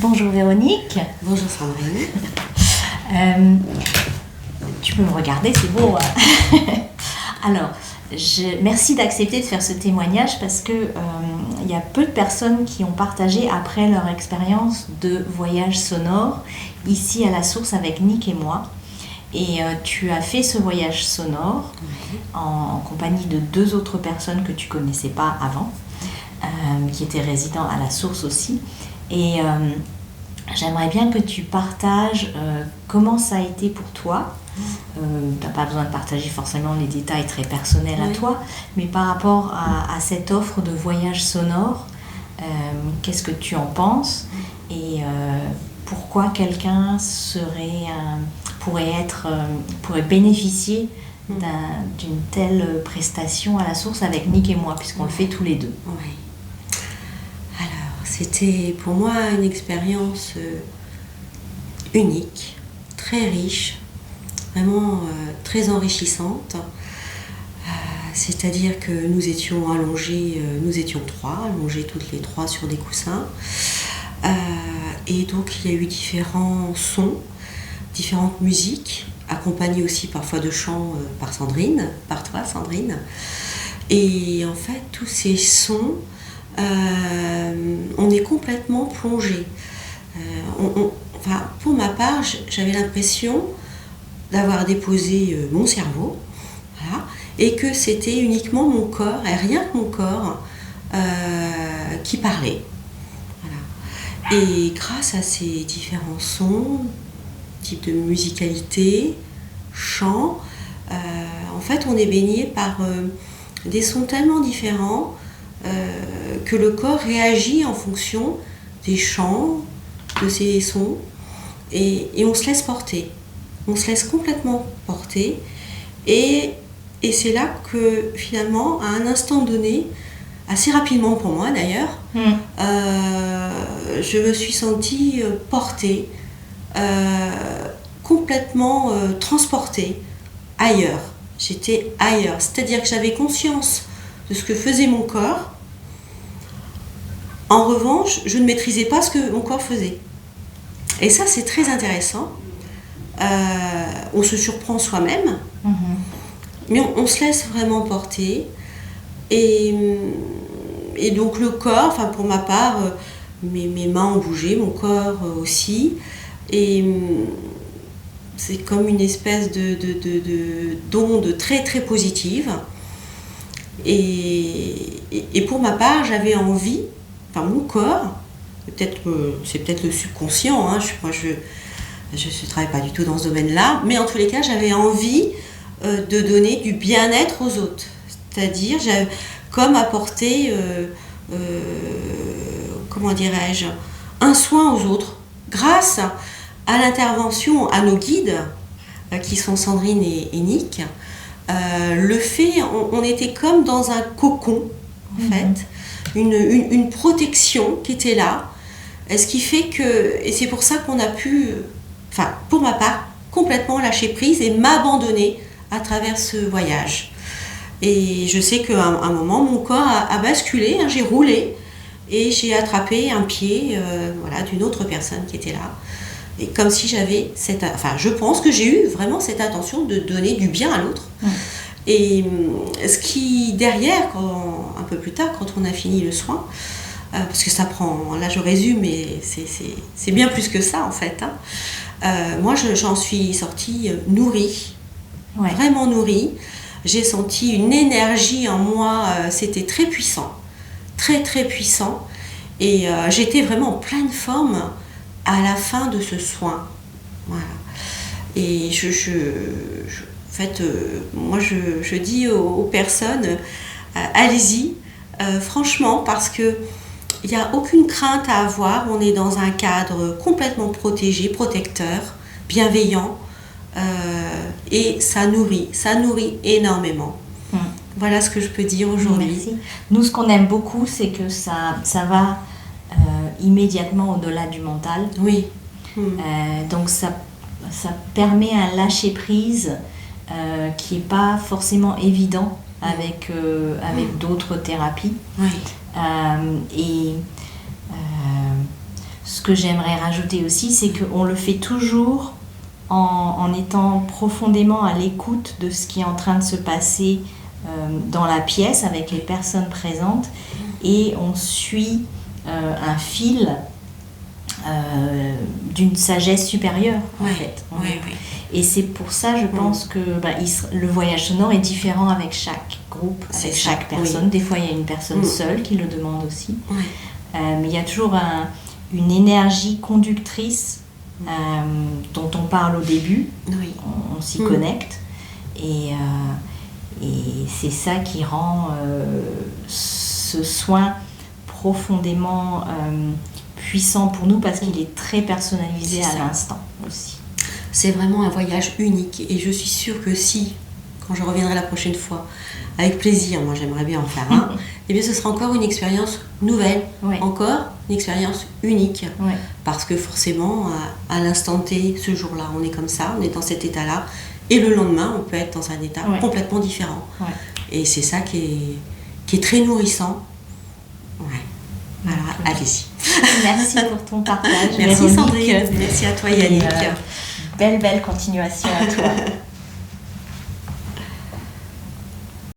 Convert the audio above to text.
Bonjour Véronique. Bonjour Sandrine. Tu peux me regarder, c'est beau. Hein. Alors, merci d'accepter de faire ce témoignage parce que il y a peu de personnes qui ont partagé après leur expérience de voyage sonore ici à la source avec Nick et moi. Et tu as fait ce voyage sonore en compagnie de 2 autres personnes que tu connaissais pas avant, qui étaient résidents à la source aussi. Et j'aimerais bien que tu partages comment ça a été pour toi. Tu n'as pas besoin de partager forcément les détails très personnels à toi, mais par rapport à cette offre de voyage sonore, qu'est-ce que tu en penses et pourquoi quelqu'un pourrait bénéficier d'une telle prestation à la source avec Nick et moi, puisqu'on le fait tous les deux. Oui. Alors, c'était pour moi une expérience unique, très riche, vraiment très enrichissante. C'est-à-dire que nous étions allongés, nous étions 3, allongés toutes les 3 sur des coussins. Et donc il y a eu différents sons, différentes musiques, accompagnées aussi parfois de chants par Sandrine, par toi Sandrine. Et en fait, tous ces sons, on est complètement plongé. Pour ma part, j'avais l'impression d'avoir déposé mon cerveau, voilà, et que c'était uniquement mon corps, et rien que mon corps, qui parlait. Voilà. Et grâce à ces différents sons, types de musicalité, chants, en fait on est baigné par des sons tellement différents que le corps réagit en fonction des chants, de ces sons, et on se laisse porter. On se laisse complètement porter et c'est là que finalement, à un instant donné, assez rapidement pour moi d'ailleurs, je me suis sentie portée, complètement transportée ailleurs. J'étais ailleurs, c'est-à-dire que j'avais conscience de ce que faisait mon corps. En revanche, je ne maîtrisais pas ce que mon corps faisait. Et ça, c'est très intéressant. On se surprend soi-même, mais on se laisse vraiment porter. Et donc le corps, enfin pour ma part, mes mains ont bougé, mon corps aussi. Et c'est comme une espèce d'onde très très positive. Et pour ma part, j'avais envie, enfin mon corps, c'est peut-être le subconscient, hein, je ne travaille pas du tout dans ce domaine-là, mais en tous les cas, j'avais envie de donner du bien-être aux autres. C'est-à-dire, comme apporter, comment dirais-je, un soin aux autres, grâce à l'intervention, à nos guides, qui sont Sandrine et Nick. Le fait, on était comme dans un cocon, en fait, une protection qui était là, ce qui fait que, et c'est pour ça qu'on a pu, enfin pour ma part, complètement lâcher prise et m'abandonner à travers ce voyage. Et je sais qu'à un moment, mon corps a basculé, hein, j'ai roulé et j'ai attrapé un pied d'une autre personne qui était là. Et comme si j'avais je pense que j'ai eu vraiment cette intention de donner du bien à l'autre. Et ce qui, derrière, un peu plus tard, quand on a fini le soin, parce que ça prend, là je résume, mais c'est bien plus que ça en fait, hein. Moi j'en suis sortie nourrie, vraiment nourrie. J'ai senti une énergie en moi, c'était très puissant, très très puissant, et j'étais vraiment en pleine forme à la fin de ce soin. Voilà. Et en fait, moi je dis aux personnes, allez-y, franchement, parce que il n'y a aucune crainte à avoir, on est dans un cadre complètement protégé, protecteur, bienveillant, et ça nourrit énormément. Voilà ce que je peux dire aujourd'hui. Merci. Nous, ce qu'on aime beaucoup, c'est que ça va immédiatement au-delà du mental. Oui. Donc ça permet un lâcher-prise qui n'est pas forcément évident avec d'autres thérapies. Oui. ce que j'aimerais rajouter aussi, c'est qu'on le fait toujours en étant profondément à l'écoute de ce qui est en train de se passer dans la pièce avec les personnes présentes, et on suit un fil d'une sagesse supérieure en fait. Et c'est pour ça, je pense que le voyage sonore est différent avec chaque groupe, avec chaque personne. Des fois, il y a une personne seule qui le demande aussi. Mais il y a toujours une énergie conductrice dont on parle au début. On s'y connecte. Et c'est ça qui rend ce soin profondément puissant pour nous, parce qu'il est très personnalisé à l'instant aussi. C'est vraiment un voyage unique, et je suis sûre que quand je reviendrai la prochaine fois, avec plaisir, moi j'aimerais bien en faire un, et bien ce sera encore une expérience nouvelle, encore une expérience unique, parce que forcément, à l'instant T, ce jour-là, on est comme ça, on est dans cet état-là, et le lendemain, on peut être dans un état complètement différent. Et c'est ça qui est très nourrissant. Voilà, allez-y. Merci pour ton partage. Merci Sandrine, merci à toi Yannick. Belle continuation à toi.